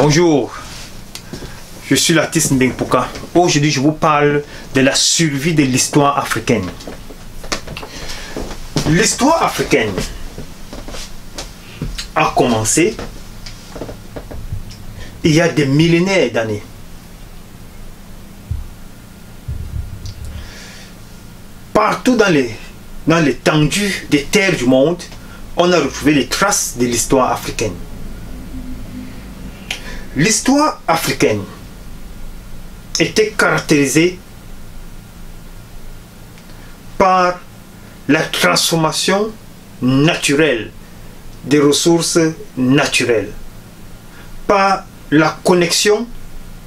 Bonjour, je suis l'artiste Mbengpuka. Aujourd'hui, je vous parle de la survie de l'histoire africaine. L'histoire africaine a commencé il y a des millénaires d'années. Partout dans l'étendue des terres du monde, on a retrouvé les traces de l'histoire africaine. L'histoire africaine était caractérisée par la transformation naturelle des ressources naturelles, par la connexion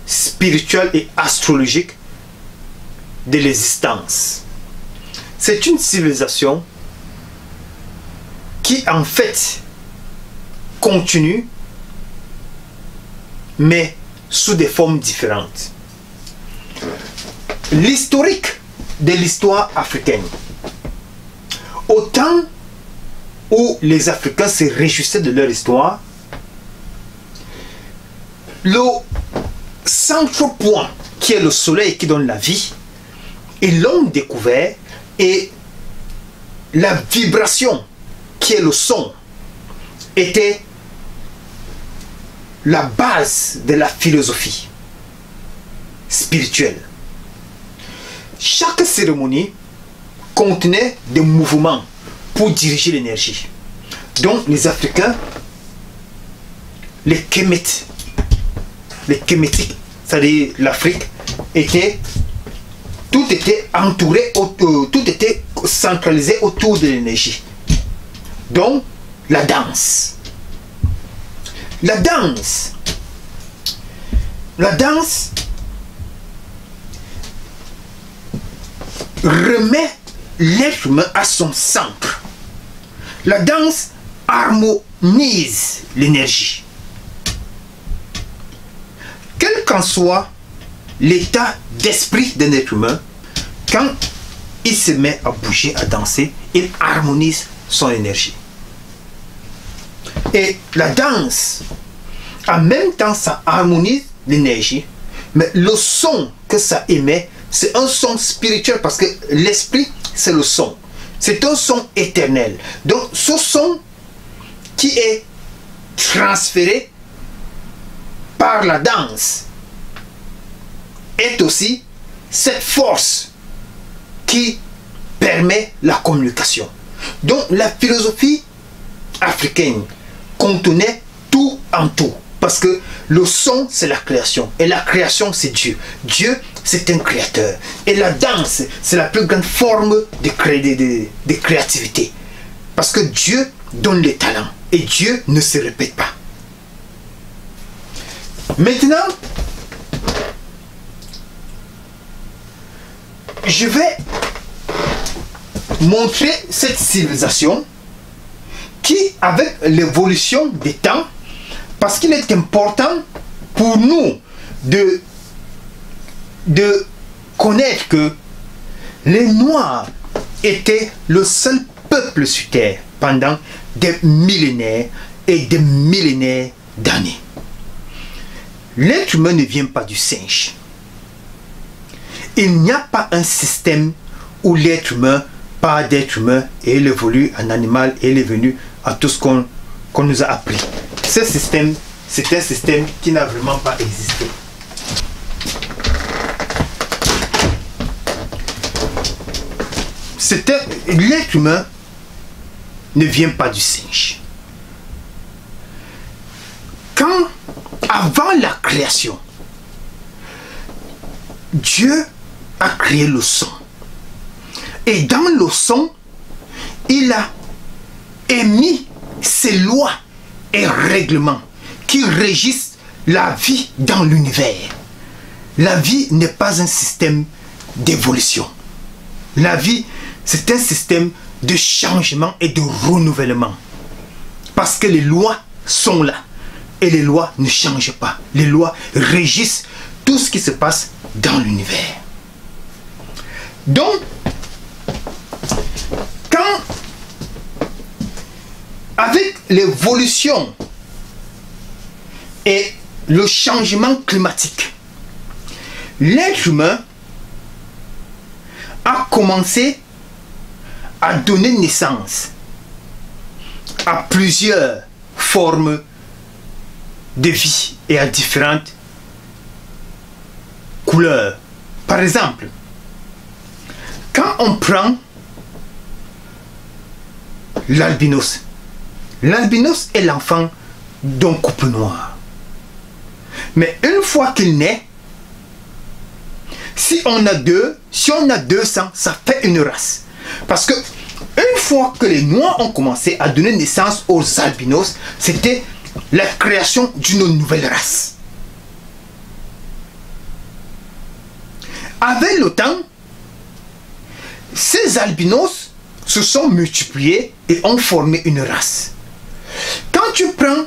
spirituelle et astrologique de l'existence. C'est une civilisation qui en fait continue, mais sous des formes différentes. L'historique de l'histoire africaine, au temps où les Africains se réjouissaient de leur histoire, le centre point qui est le soleil qui donne la vie, ils l'ont découvert, et la vibration qui est le son était la base de la philosophie spirituelle. Chaque cérémonie contenait des mouvements pour diriger l'énergie. Donc les Africains, les Kémétiques, c'est-à-dire l'Afrique, tout était entouré, tout était centralisé autour de l'énergie. Donc la danse. La danse remet l'être humain à son centre. La danse harmonise l'énergie. Quel qu'en soit l'état d'esprit d'un être humain, quand il se met à bouger, à danser, il harmonise son énergie. Et la danse, en même temps, ça harmonise l'énergie, mais le son que ça émet, c'est un son spirituel, parce que l'esprit, c'est le son. C'est un son éternel. Donc, ce son qui est transféré par la danse est aussi cette force qui permet la communication. Donc, la philosophie africaine contenait tout en tout, parce que le son c'est la création, et la création c'est Dieu. Dieu c'est un créateur, et la danse c'est la plus grande forme de créativité, parce que Dieu donne les talents et Dieu ne se répète pas. Maintenant, je vais montrer cette civilisation qui, avec l'évolution des temps, parce qu'il est important pour nous de connaître que les Noirs étaient le seul peuple sur Terre pendant des millénaires et des millénaires d'années. L'être humain ne vient pas du singe. Il n'y a pas un système où l'être humain, pas d'être humain, et il évolue en animal et il est venu à tout ce qu'on nous a appris. Ce système, c'est un système qui n'a vraiment pas existé. L'être humain ne vient pas du singe. Avant la création, Dieu a créé le son. Et dans le son, il a émis ses lois et règlements qui régissent la vie dans l'univers. La vie n'est pas un système d'évolution. La vie, c'est un système de changement et de renouvellement. Parce que les lois sont là. Et les lois ne changent pas. Les lois régissent tout ce qui se passe dans l'univers. Donc, quand, avec l'évolution et le changement climatique. L'être humain a commencé à donner naissance à plusieurs formes de vie et à différentes couleurs. Par exemple, quand on prend l'albinos, l'albinos est l'enfant d'un couple noir. Mais une fois qu'il naît, si on a 200, ça fait une race. Parce que une fois que les noirs ont commencé à donner naissance aux albinos, c'était la création d'une nouvelle race. Avec le temps, ces albinos se sont multipliés et ont formé une race. Quand tu prends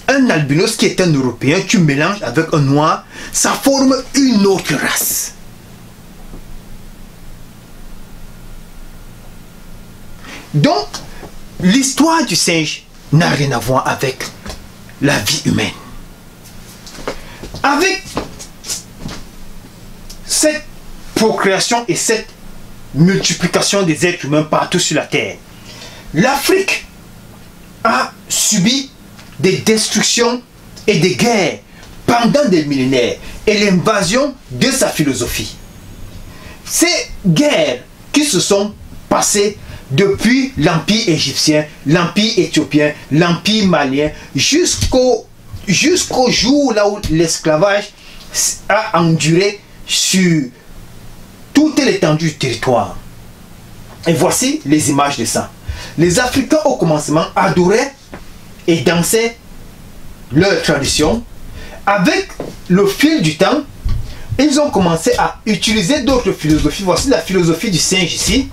un albinos qui est un Européen, tu mélanges avec un noir, ça forme une autre race. Donc, l'histoire du singe n'a rien à voir avec la vie humaine. Avec cette procréation et cette multiplication des êtres humains partout sur la terre, l'Afrique a subi des destructions et des guerres pendant des millénaires et l'invasion de sa philosophie. Ces guerres qui se sont passées depuis l'Empire égyptien, l'Empire éthiopien, l'Empire malien, jusqu'au jour là où l'esclavage a enduré sur toute l'étendue du territoire. Et voici les images de ça. Les Africains au commencement adoraient et dansaient leur tradition. Avec le fil du temps, ils ont commencé à utiliser d'autres philosophies. Voici la philosophie du singe ici.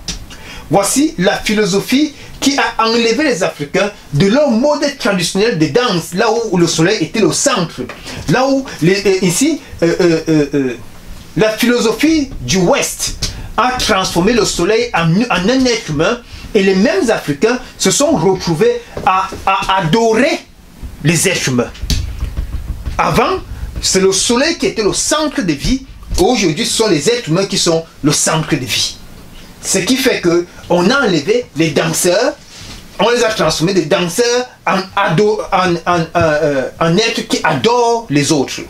Voici la philosophie qui a enlevé les Africains de leur mode traditionnel de danse, là où le soleil était le centre. Là où, la philosophie du Ouest a transformé le soleil en un être humain, et les mêmes Africains se sont retrouvés à adorer les êtres humains. Avant, c'est le soleil qui était le centre de vie. Aujourd'hui, ce sont les êtres humains qui sont le centre de vie. Ce qui fait que on a enlevé les danseurs, on les a transformés des danseurs en êtres qui adorent les autres.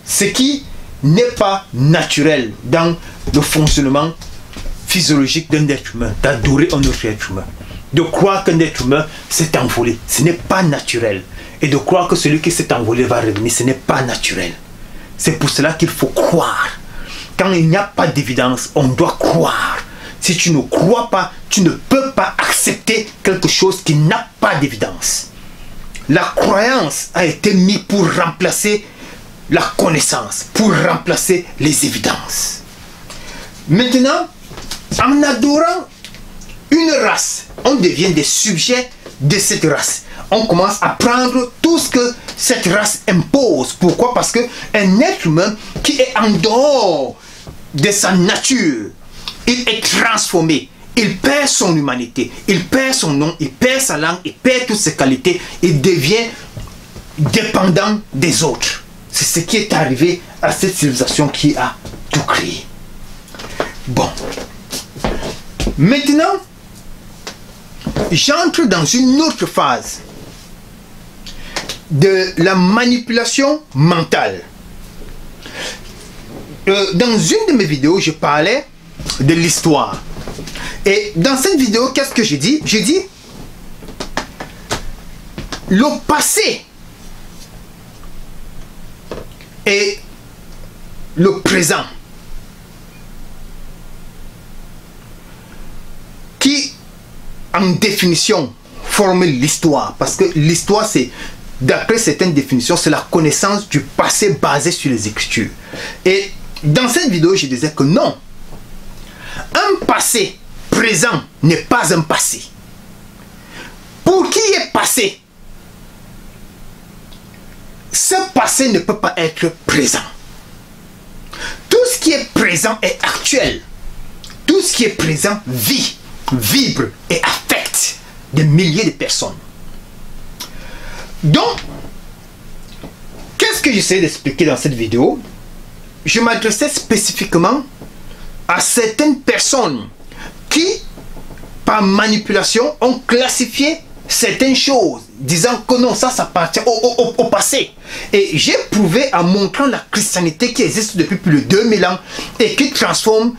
Ce qui n'est pas naturel dans le fonctionnement physiologique d'un être humain, d'adorer un autre être humain. De croire qu'un être humain s'est envolé, ce n'est pas naturel. Et de croire que celui qui s'est envolé va revenir, ce n'est pas naturel. C'est pour cela qu'il faut croire. Quand il n'y a pas d'évidence, on doit croire. Si tu ne crois pas, tu ne peux pas accepter quelque chose qui n'a pas d'évidence. La croyance a été mise pour remplacer la connaissance, pour remplacer les évidences. Maintenant, en adorant une race, on devient des sujets de cette race. On commence à prendre tout ce que cette race impose. Pourquoi? Parce qu'un être humain qui est en dehors de sa nature, il est transformé, il perd son humanité, il perd son nom, il perd sa langue, il perd toutes ses qualités, il devient dépendant des autres. C'est ce qui est arrivé à cette civilisation qui a tout créé. Bon. Maintenant, j'entre dans une autre phase de la manipulation mentale. Dans une de mes vidéos, je parlais de l'histoire. Et dans cette vidéo, qu'est-ce que j'ai dit? J'ai dit le passé et le présent qui, en définition, forment l'histoire. Parce que l'histoire, c'est, d'après certaines définitions, c'est la connaissance du passé basée sur les Écritures. Et dans cette vidéo, je disais que non. Un passé présent n'est pas un passé. Pour qui est passé, ce passé ne peut pas être présent. Tout ce qui est présent est actuel. Tout ce qui est présent vit, vibre et affecte des milliers de personnes. Donc, qu'est-ce Qu'est-ce que j'essaie d'expliquer dans cette vidéo? Je m'adressais spécifiquement à certaines personnes qui, par manipulation, ont classifié certaines choses, disant que non, ça appartient au passé. Et j'ai prouvé en montrant la christianité qui existe depuis plus de 2000 ans et qui transforme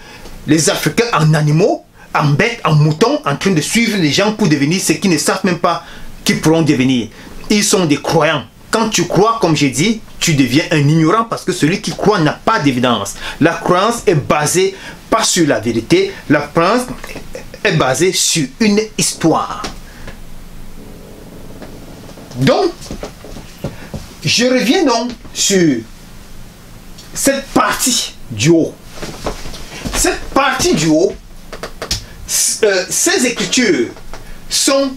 les Africains en animaux, en bêtes, en moutons, en train de suivre les gens pour devenir ce qu'ils ne savent même pas qu'ils pourront devenir. Ils sont des croyants. Quand tu crois, comme j'ai dit, tu deviens un ignorant parce que celui qui croit n'a pas d'évidence. La croyance est basée pas sur la vérité, la croyance est basée sur une histoire. Donc, je reviens donc sur cette partie du haut. Cette partie du haut, ces écritures sont,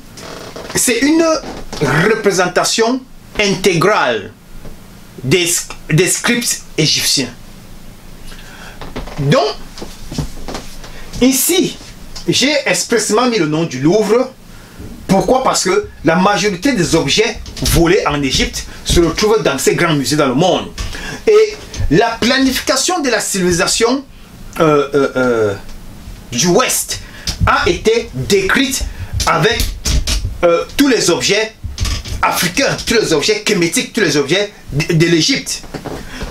c'est une représentation intégrale des scripts égyptiens. Donc, ici, j'ai expressément mis le nom du Louvre. Pourquoi? Parce que la majorité des objets volés en Égypte se retrouvent dans ces grands musées dans le monde. Et la planification de la civilisation du Ouest a été décrite avec tous les objets africains, tous les objets kémétiques, tous les objets de l'Égypte.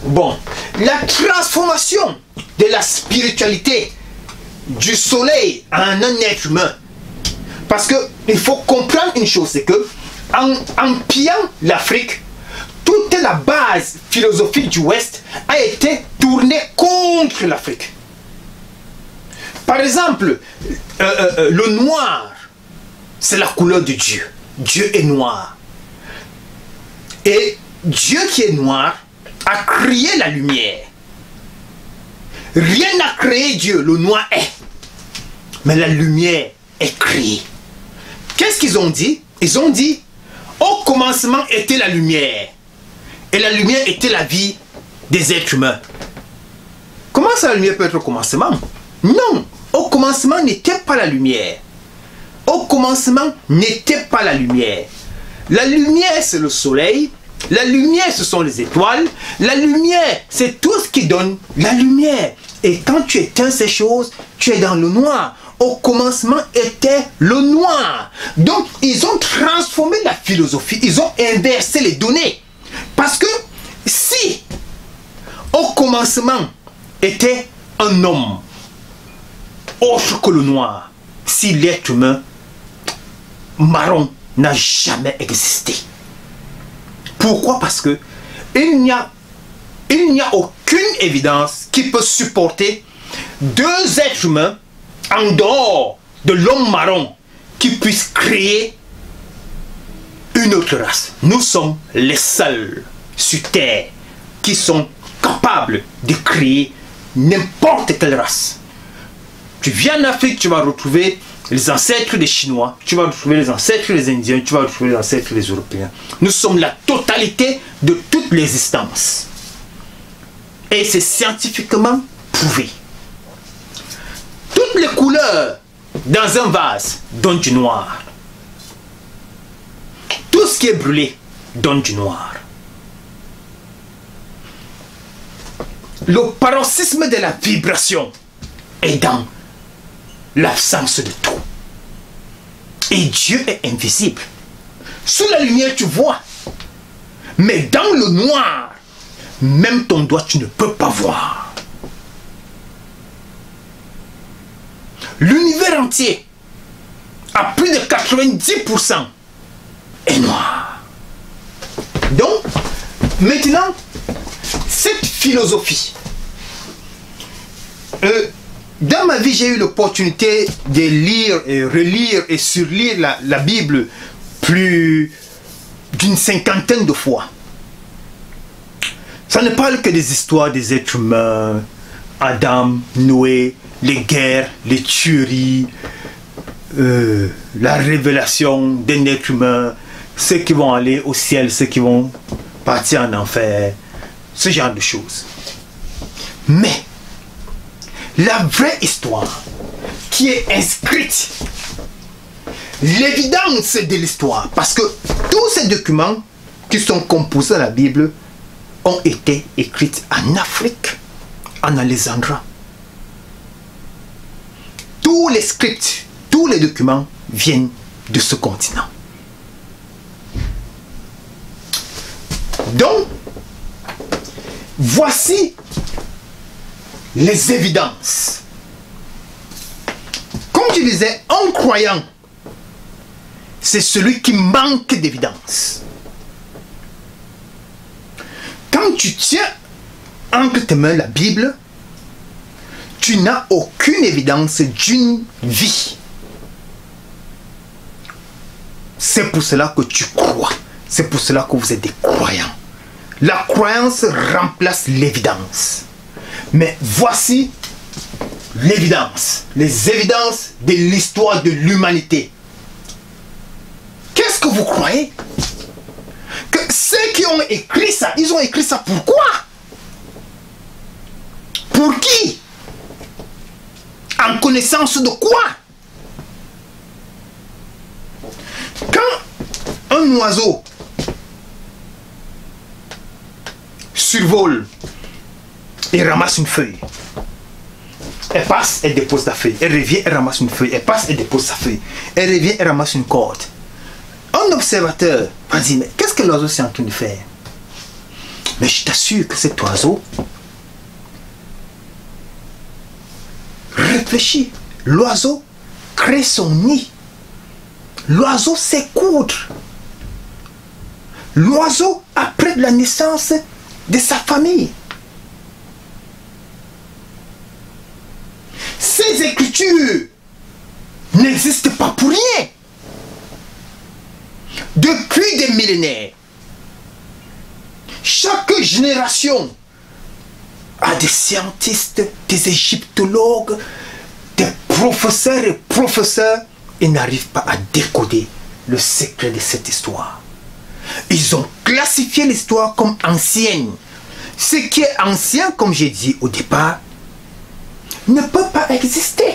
Bon, la transformation de la spiritualité du soleil en un être humain. Parce qu'il faut comprendre une chose, c'est que en pillant l'Afrique, toute la base philosophique du Ouest a été tournée contre l'Afrique. Par exemple, le noir, c'est la couleur de Dieu. Dieu est noir. Et Dieu qui est noir a créé la lumière. Rien n'a créé Dieu, le noir est. Mais la lumière est créée. Qu'est-ce qu'ils ont dit? Ils ont dit, au commencement était la lumière. Et la lumière était la vie des êtres humains. Comment ça la lumière peut être au commencement? Non, au commencement n'était pas la lumière. Au commencement n'était pas la lumière. La lumière, c'est le soleil. La lumière, ce sont les étoiles. La lumière, c'est tout ce qui donne la lumière. Et quand tu éteins ces choses, tu es dans le noir. Au commencement était le noir. Donc, ils ont transformé la philosophie. Ils ont inversé les données. Parce que si au commencement était un homme autre que le noir, si l'être humain marron n'a jamais existé. Pourquoi? Parce que il n'y a aucune évidence qui peut supporter deux êtres humains en dehors de l'homme marron qui puisse créer une autre race. Nous sommes les seuls sur Terre qui sont capables de créer n'importe quelle race. Tu viens en Afrique, tu vas retrouver les ancêtres des Chinois, tu vas retrouver les ancêtres des Indiens, tu vas retrouver les ancêtres des Européens. Nous sommes la totalité de toute l'existence. Et c'est scientifiquement prouvé. Toutes les couleurs dans un vase donnent du noir. Tout ce qui est brûlé donne du noir. Le paroxysme de la vibration est dans l'absence de tout. Et Dieu est invisible. Sous la lumière, tu vois. Mais dans le noir, même ton doigt, tu ne peux pas voir. L'univers entier, à plus de 90%, est noir. Donc, maintenant, cette philosophie, dans ma vie, j'ai eu l'opportunité de lire et relire et surlire la Bible plus d'une 50aine de fois. Ça ne parle que des histoires des êtres humains, Adam, Noé, les guerres, les tueries, la révélation d'un être humain, ceux qui vont aller au ciel, ceux qui vont partir en enfer, ce genre de choses. Mais la vraie histoire qui est inscrite, l'évidence de l'histoire, parce que tous ces documents qui sont composés dans la Bible ont été écrites en Afrique, en Alexandrie. Tous les scripts, tous les documents viennent de ce continent. Donc, voici les évidences. Comme je disais, un croyant, c'est celui qui manque d'évidence. Quand tu tiens entre tes mains la Bible, tu n'as aucune évidence d'une vie. C'est pour cela que tu crois. C'est pour cela que vous êtes des croyants. La croyance remplace l'évidence. Mais voici l'évidence. Les évidences de l'histoire de l'humanité. Qu'est-ce que vous croyez? Que ceux qui ont écrit ça, ils ont écrit ça pourquoi? Pour qui? En connaissance de quoi? Quand un oiseau survole et ramasse une feuille, elle passe, elle dépose la feuille, elle revient, elle ramasse une feuille, elle passe, elle dépose sa feuille, elle revient, elle ramasse une corde. Un observateur va dire, mais qu'est-ce que l'oiseau est en train de faire? Mais je t'assure que cet oiseau réfléchit. L'oiseau crée son nid. L'oiseau sait coudre. L'oiseau après la naissance de sa famille. Ces écritures n'existent pas pour rien. Depuis des millénaires, chaque génération a des scientifiques, des égyptologues, des professeurs et professeurs, et n'arrivent pas à décoder le secret de cette histoire. Ils ont classifié l'histoire comme ancienne. Ce qui est ancien, comme j'ai dit au départ, ne peut pas exister.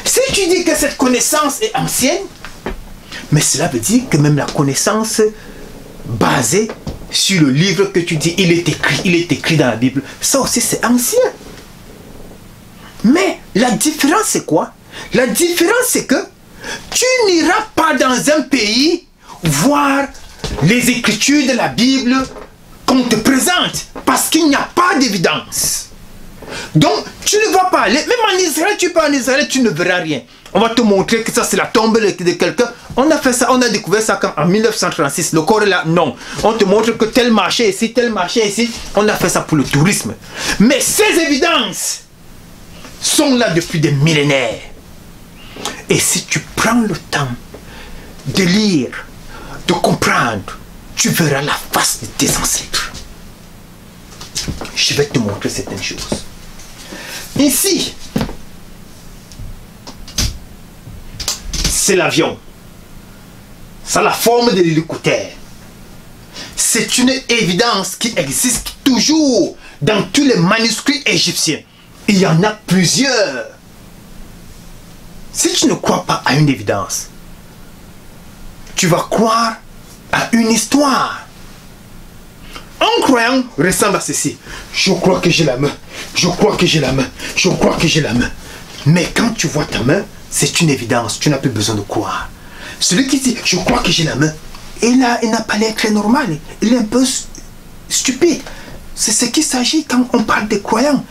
Si tu dis que cette connaissance est ancienne, mais cela veut dire que même la connaissance basée sur le livre que tu dis, il est écrit dans la Bible, ça aussi c'est ancien. Mais la différence c'est quoi? La différence c'est que tu n'iras pas dans un pays voir les écritures de la Bible qu'on te présente parce qu'il n'y a pas d'évidence. Donc tu ne vas pas aller, même en Israël, tu pars en Israël, tu ne verras rien. On va te montrer que ça c'est la tombe de quelqu'un. On a fait ça, on a découvert ça quand, en 1936. Le corps est là, non. On te montre que tel marché ici, tel marché ici. On a fait ça pour le tourisme. Mais ces évidences sont là depuis des millénaires. Et si tu prends le temps de lire, de comprendre, tu verras la face de tes ancêtres. Je vais te montrer certaines choses. Ici, c'est l'avion. Ça a la forme de l'hélicoptère. C'est une évidence qui existe toujours dans tous les manuscrits égyptiens. Il y en a plusieurs. Si tu ne crois pas à une évidence, tu vas croire à une histoire. Un croyant ressemble à ceci. Je crois que j'ai la main. Je crois que j'ai la main. Je crois que j'ai la main. Mais quand tu vois ta main, c'est une évidence. Tu n'as plus besoin de croire. Celui qui dit je crois que j'ai la main, il n'a pas l'air très normal. Il est un peu stupide. C'est ce qu'il s'agit quand on parle des croyants.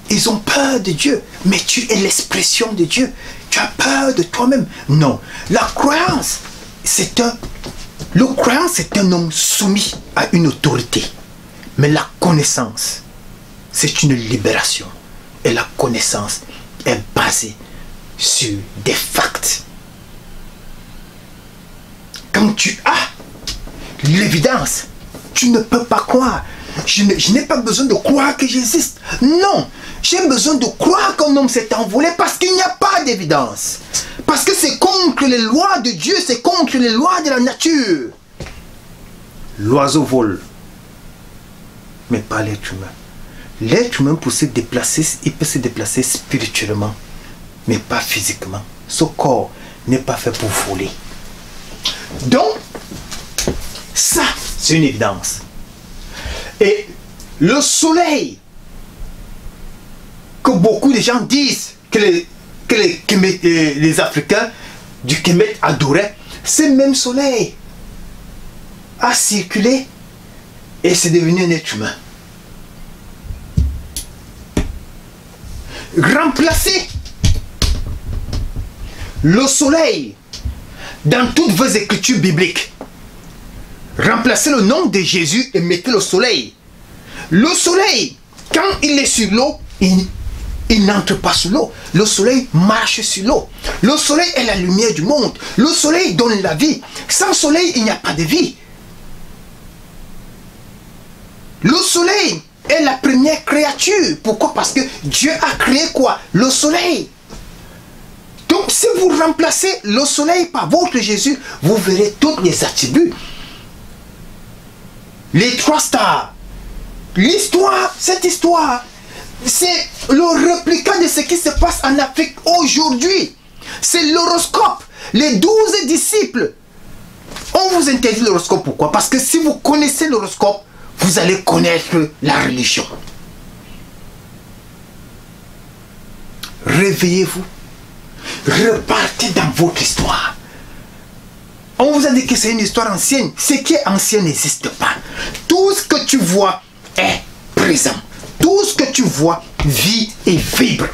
Ils ont peur de Dieu. Mais tu es l'expression de Dieu. Tu as peur de toi-même. Non. La croyance, c'est un... Le croyant, c'est un homme soumis à une autorité. Mais la connaissance, c'est une libération. Et la connaissance est basée sur des facts. Quand tu as l'évidence, tu ne peux pas croire. Je n'ai pas besoin de croire que j'existe. Non, j'ai besoin de croire qu'un homme s'est envolé parce qu'il n'y a pas d'évidence. Parce que c'est contre les lois de Dieu, c'est contre les lois de la nature. L'oiseau vole, mais pas l'être humain. L'être humain, pour se déplacer, il peut se déplacer spirituellement, mais pas physiquement. Ce corps n'est pas fait pour voler. Donc, ça, c'est une évidence. Et le soleil, que beaucoup de gens disent que les Africains du Kemet adoraient, ce même soleil a circulé et c'est devenu un être humain. Remplacez le soleil dans toutes vos écritures bibliques. Remplacez le nom de Jésus et mettez le soleil. Le soleil, quand il est sur l'eau, il n'entre pas sous l'eau. Le soleil marche sur l'eau. Le soleil est la lumière du monde. Le soleil donne la vie. Sans soleil, il n'y a pas de vie. Le soleil est la première créature. Pourquoi? Parce que Dieu a créé quoi? Le soleil. Donc si vous remplacez le soleil par votre Jésus, vous verrez tous les attributs. Les 3 stars. L'histoire, cette histoire, c'est le répliquant de ce qui se passe en Afrique aujourd'hui. C'est l'horoscope. Les 12 disciples. On vous interdit l'horoscope. Pourquoi? Parce que si vous connaissez l'horoscope, vous allez connaître la religion. Réveillez-vous. Repartez dans votre histoire. On vous a dit que c'est une histoire ancienne. Ce qui est ancien n'existe pas. Tout ce que tu vois est présent. Tout ce que tu vois vit et vibre.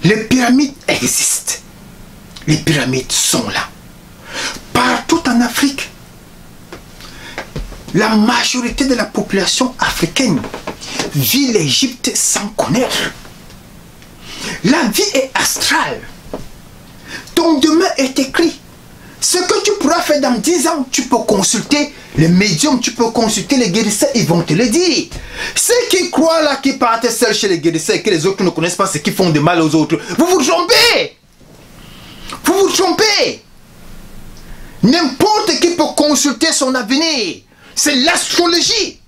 Les pyramides existent. Les pyramides sont là. Partout en Afrique, la majorité de la population africaine vit l'Égypte sans connaître. La vie est astrale. Ton demain est écrit. Ce que tu pourras faire dans 10 ans, tu peux consulter les médiums, tu peux consulter les guérisseurs, ils vont te le dire. Ceux qui croient là, qui partent seuls chez les guérisseurs et que les autres ne connaissent pas ce qui font de mal aux autres, vous vous trompez. Vous vous trompez. N'importe qui peut consulter son avenir. C'est l'astrologie.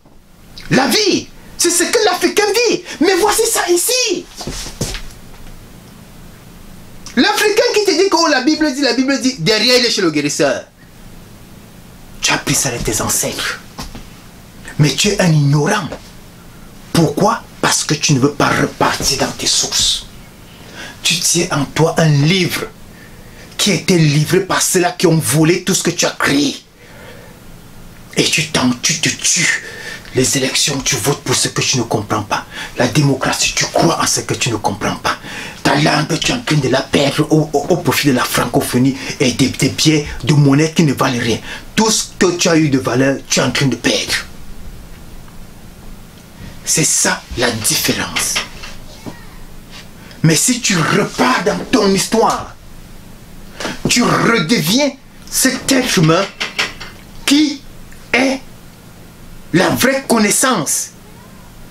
La vie. C'est ce que l'Africain vit. Mais voici ça ici. L'Africain qui te dit que la Bible dit, derrière il est chez le guérisseur. Tu as pris ça de tes ancêtres. Mais tu es un ignorant. Pourquoi? Parce que tu ne veux pas repartir dans tes sources. Tu tiens en toi un livre qui a été livré par ceux-là qui ont volé tout ce que tu as créé. Et tu te tues. Les élections, tu votes pour ce que tu ne comprends pas. La démocratie, tu crois en ce que tu ne comprends pas. Ta langue, tu es en train de la perdre au profit de la francophonie et des biais de monnaie qui ne valent rien. Tout ce que tu as eu de valeur, tu es en train de perdre. C'est ça la différence. Mais si tu repars dans ton histoire, tu redeviens cet être humain qui est la vraie connaissance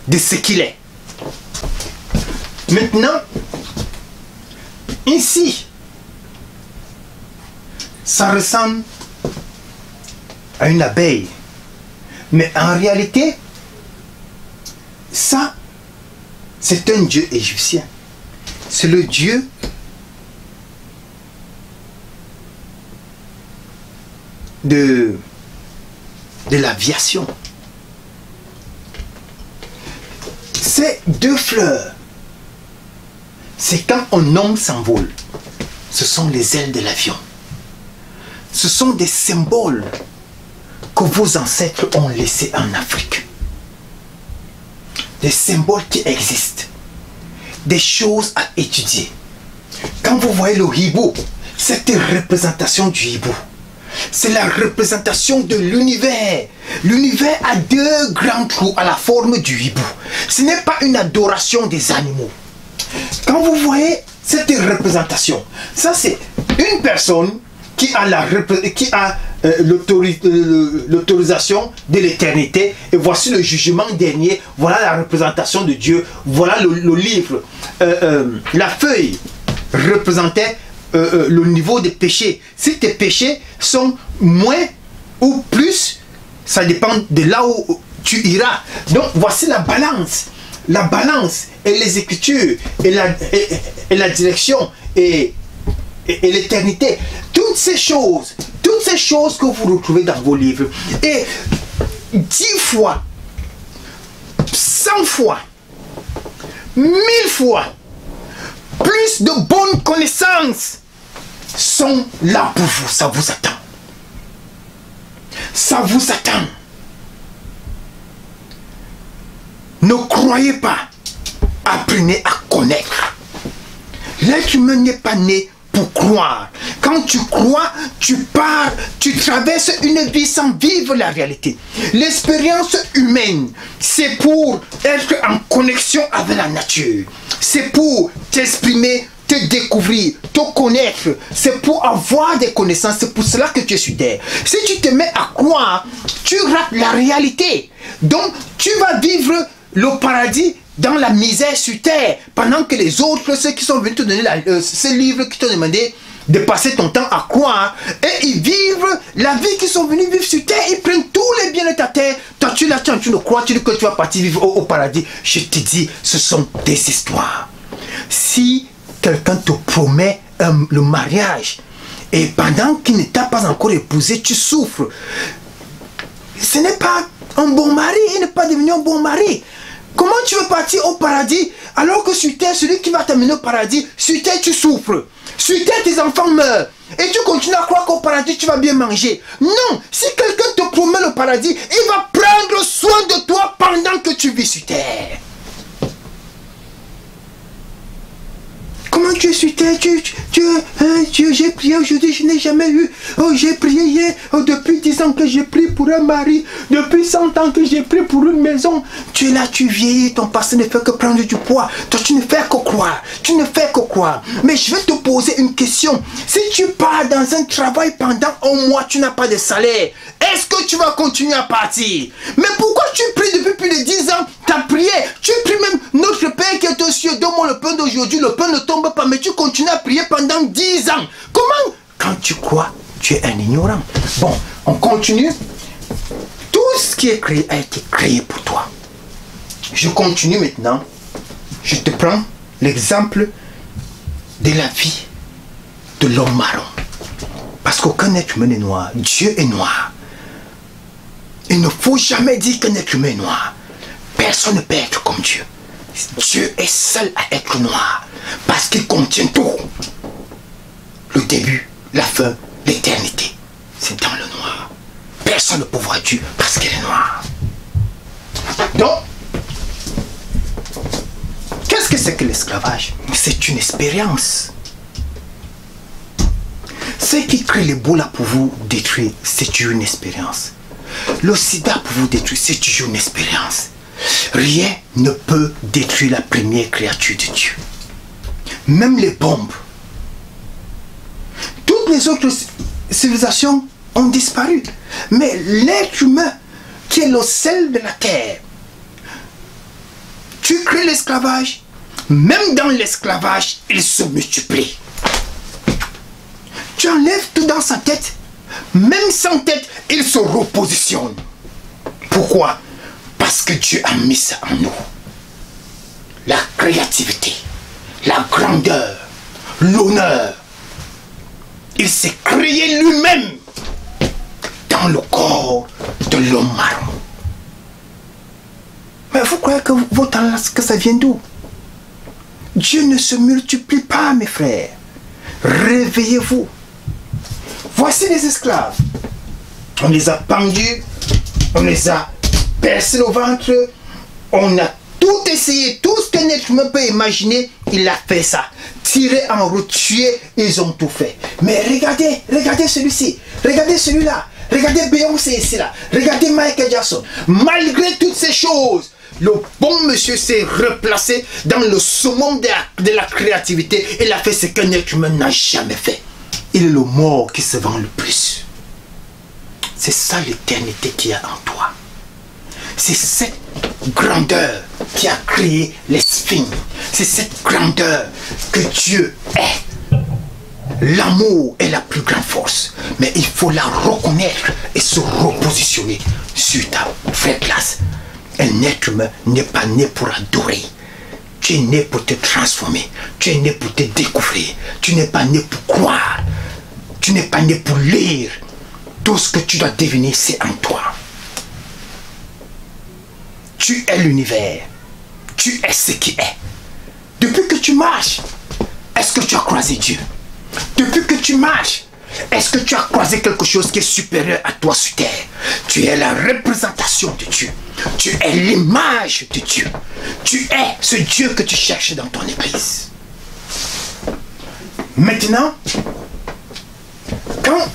de ce qu'il est. Maintenant, ici, ça ressemble à une abeille. Mais en réalité, ça, c'est un dieu égyptien. C'est le dieu de l'aviation. Ces 2 fleurs, c'est quand un homme s'envole. Ce sont les ailes de l'avion. Ce sont des symboles que vos ancêtres ont laissés en Afrique. Des symboles qui existent. Des choses à étudier. Quand vous voyez le hibou, cette représentation du hibou, c'est la représentation de l'univers. L'univers a 2 grands trous à la forme du hibou. Ce n'est pas une adoration des animaux. Quand vous voyez cette représentation, ça c'est une personne qui a l'autorisation de l'éternité. Et voici le jugement dernier. Voilà la représentation de Dieu. Voilà le livre. La feuille représentait le niveau des péchés. Si tes péchés sont moins ou plus, ça dépend de là où tu iras. Donc voici la balance. La balance et les écritures et la direction et l'éternité. Toutes ces choses ces choses que vous retrouvez dans vos livres. Et 10 fois, 100 fois, 1000 fois, plus de bonnes connaissances sont là pour vous. Ça vous attend. Ça vous attend. Ne croyez pas. Apprenez à connaître. L'être humain n'est pas né pour croire. Quand tu crois, tu pars, tu traverses une vie sans vivre la réalité. L'expérience humaine, c'est pour être en connexion avec la nature. C'est pour t'exprimer, te découvrir, te connaître. C'est pour avoir des connaissances. C'est pour cela que tu es sur terre. Si tu te mets à croire, tu rates la réalité. Donc, tu vas vivre le paradis dans la misère sur terre, pendant que les autres, ceux qui sont venus te donner ce livre, qui t'ont demandé de passer ton temps à croire, et ils vivent la vie qu'ils sont venus vivre sur terre, ils prennent tous les biens de ta terre. Toi tu es là, tu ne crois, tu dis que tu vas partir vivre au paradis. Je te dis, ce sont des histoires. Si quelqu'un te promet le mariage, et pendant qu'il ne t'a pas encore épousé, tu souffres, ce n'est pas un bon mari, il n'est pas devenu un bon mari. Comment tu veux partir au paradis alors que sur terre, celui qui va t'amener au paradis, sur terre tu souffres. Sur terre tes enfants meurent. Et tu continues à croire qu'au paradis tu vas bien manger. Non, si quelqu'un te promet le paradis, il va prendre soin de toi pendant que tu vis sur terre. Comment tu es sur terre? J'ai prié aujourd'hui, je n'ai jamais eu. Oh, j'ai prié hier. Oh, depuis 10 ans que j'ai prié pour un mari. Depuis 100 ans que j'ai prié pour une maison. Tu es là, tu vieillis. Ton passé ne fait que prendre du poids. Toi, tu ne fais que croire. Tu ne fais que croire. Mais je vais te poser une question. Si tu pars dans un travail pendant un mois, tu n'as pas de salaire. Est-ce que tu vas continuer à partir? Mais pourquoi tu pries depuis plus de 10 ans? Tu as prié. Tu pries même notre Père qui est aux cieux. Donne-moi le pain d'aujourd'hui. Le pain ne tombe pas, mais tu continues à prier pendant 10 ans. Comment? Quand tu crois, tu es un ignorant. Bon, on continue. Tout ce qui est créé a été créé pour toi. Je continue maintenant. Je te prends l'exemple de la vie de l'homme marron. Parce qu'aucun être humain n'est noir. Dieu est noir. Il ne faut jamais dire qu'un être humain est noir. Personne ne peut être comme Dieu. Dieu est seul à être noir. Parce qu'il contient tout. Le début, la fin, l'éternité. C'est dans le noir. Personne ne peut voir Dieu parce qu'il est noir. Donc, qu'est-ce que c'est que l'esclavage? C'est une expérience. Ce qui crée l'Ebola pour vous détruire, c'est toujours une expérience. Le sida pour vous détruire, c'est toujours une expérience. Rien ne peut détruire la première créature de Dieu. Même les bombes. Toutes les autres civilisations ont disparu. Mais l'être humain, qui est le sel de la terre, tu crées l'esclavage. Même dans l'esclavage, il se multiplie. Tu enlèves tout dans sa tête. Même sans tête, il se repositionne. Pourquoi? Parce que Dieu a mis ça en nous. La créativité, la grandeur, l'honneur. Il s'est créé lui-même dans le corps de l'homme marron. Mais vous croyez que vos talents, que ça vient d'où? Dieu ne se multiplie pas, mes frères. Réveillez-vous. Voici les esclaves. On les a pendus, on les a percé le ventre, on a tout essayé, tout ce qu'un être humain peut imaginer, il a fait ça. Tiré en route, tué, ils ont tout fait. Mais regardez, regardez celui-ci, regardez celui-là, regardez Beyoncé ici là, regardez Michael Jackson. Malgré toutes ces choses, le bon monsieur s'est replacé dans le summum de la créativité. Il a fait ce qu'un être humain n'a jamais fait. Il est le mort qui se vend le plus. C'est ça l'éternité qu'il y a en toi. C'est cette grandeur qui a créé les sphinx. C'est cette grandeur que Dieu est. L'amour est la plus grande force. Mais il faut la reconnaître et se repositionner sur ta vraie place. Un être humain n'est pas né pour adorer. Tu es né pour te transformer. Tu es né pour te découvrir. Tu n'es pas né pour croire. Tu n'es pas né pour lire. Tout ce que tu dois devenir, c'est en toi. Tu es l'univers. Tu es ce qui est. Depuis que tu marches, est-ce que tu as croisé Dieu? Depuis que tu marches, est-ce que tu as croisé quelque chose qui est supérieur à toi sur terre? Tu es la représentation de Dieu. Tu es l'image de Dieu. Tu es ce Dieu que tu cherches dans ton église. Maintenant, quand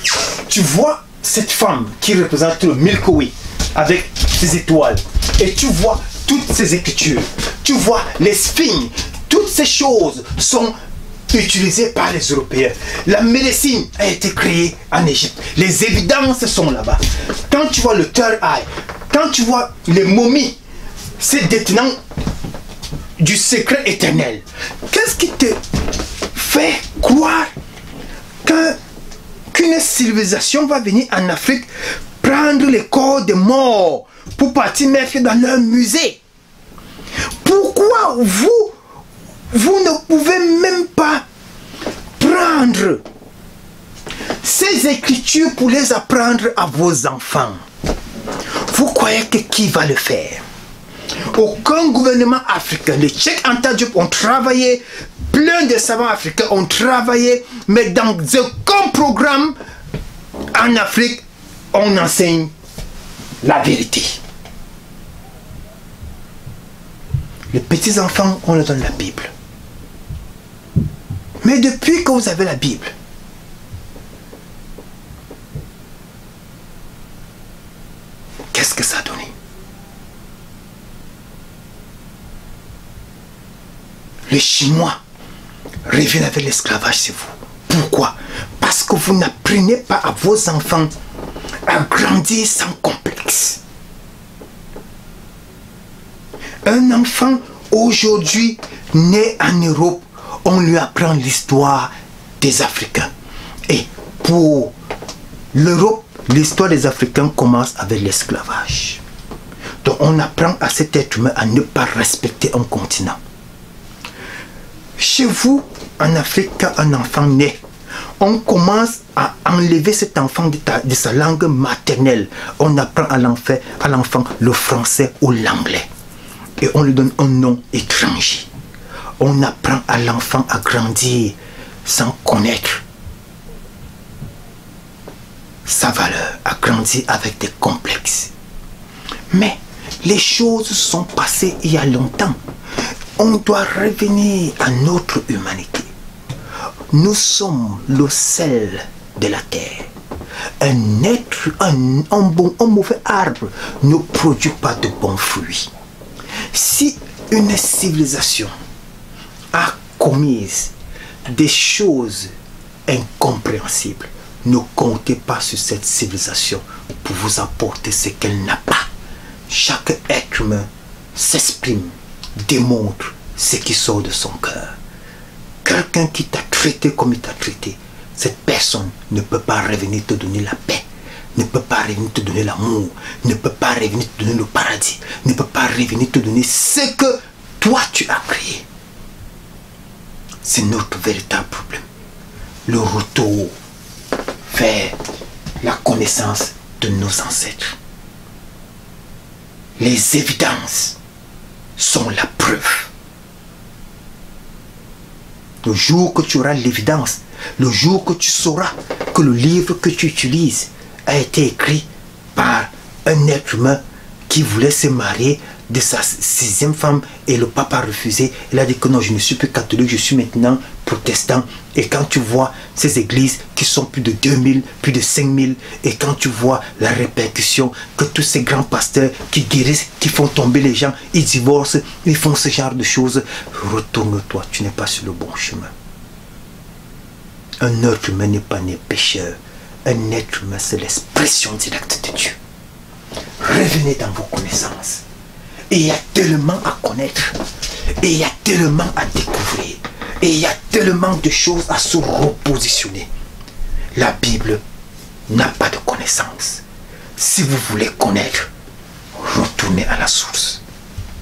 tu vois cette femme qui représente le Milky Way avec ses étoiles, et tu vois toutes ces écritures, tu vois les sphinx, toutes ces choses sont utilisées par les Européens. La médecine a été créée en Égypte. Les évidences sont là-bas. Quand tu vois le third eye, quand tu vois les momies, ces détenants du secret éternel, qu'est-ce qui te fait croire qu'une civilisation va venir en Afrique prendre les corps des morts pour partir mettre dans leur musée? Pourquoi vous ne pouvez même pas prendre ces écritures pour les apprendre à vos enfants? Vous croyez que qui va le faire? Aucun gouvernement africain. Les Cheikh Anta Diop ont travaillé, plein de savants africains ont travaillé, mais dans aucun programme en Afrique, on enseigne la vérité. Les petits-enfants, on leur donne la Bible. Mais depuis que vous avez la Bible, qu'est-ce que ça a donné? Les Chinois reviennent avec l'esclavage, c'est vous. Pourquoi? Parce que vous n'apprenez pas à vos enfants à grandir sans complexe. Un enfant aujourd'hui né en Europe, on lui apprend l'histoire des Africains. Et pour l'Europe, l'histoire des Africains commence avec l'esclavage. Donc on apprend à cet être humain à ne pas respecter un continent. Chez vous, en Afrique, quand un enfant naît, on commence à enlever cet enfant de sa langue maternelle. On apprend à l'enfant le français ou l'anglais. Et on lui donne un nom étranger. On apprend à l'enfant à grandir sans connaître sa valeur, à grandir avec des complexes. Mais les choses sont passées il y a longtemps. On doit revenir à notre humanité. Nous sommes le sel de la terre. Un mauvais arbre ne produit pas de bons fruits. Si une civilisation a commis des choses incompréhensibles, ne comptez pas sur cette civilisation pour vous apporter ce qu'elle n'a pas. Chaque être humain s'exprime, démontre ce qui sort de son cœur. Quelqu'un qui t'a traité comme il t'a traité, cette personne ne peut pas revenir te donner la paix, ne peut pas revenir te donner l'amour, ne peut pas revenir te donner le paradis, ne peut pas revenir te donner ce que toi tu as créé. C'est notre véritable problème. Le retour vers la connaissance de nos ancêtres. Les évidences sont la preuve. Le jour que tu auras l'évidence, le jour que tu sauras que le livre que tu utilises a été écrit par un être humain qui voulait se marier de sa 6e femme et le pape a refusé. Il a dit que non, je ne suis plus catholique, je suis maintenant protestant. Et quand tu vois ces églises qui sont plus de 2000, plus de 5000, et quand tu vois la répercussion que tous ces grands pasteurs qui guérissent, qui font tomber les gens, ils divorcent, ils font ce genre de choses, retourne-toi, tu n'es pas sur le bon chemin. Un être humain n'est pas né pécheur. Un être humain, c'est l'expression directe de Dieu. Revenez dans vos connaissances. Et il y a tellement à connaître. Et il y a tellement à découvrir. Et il y a tellement de choses à se repositionner. La Bible n'a pas de connaissance. Si vous voulez connaître, retournez à la source.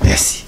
Merci.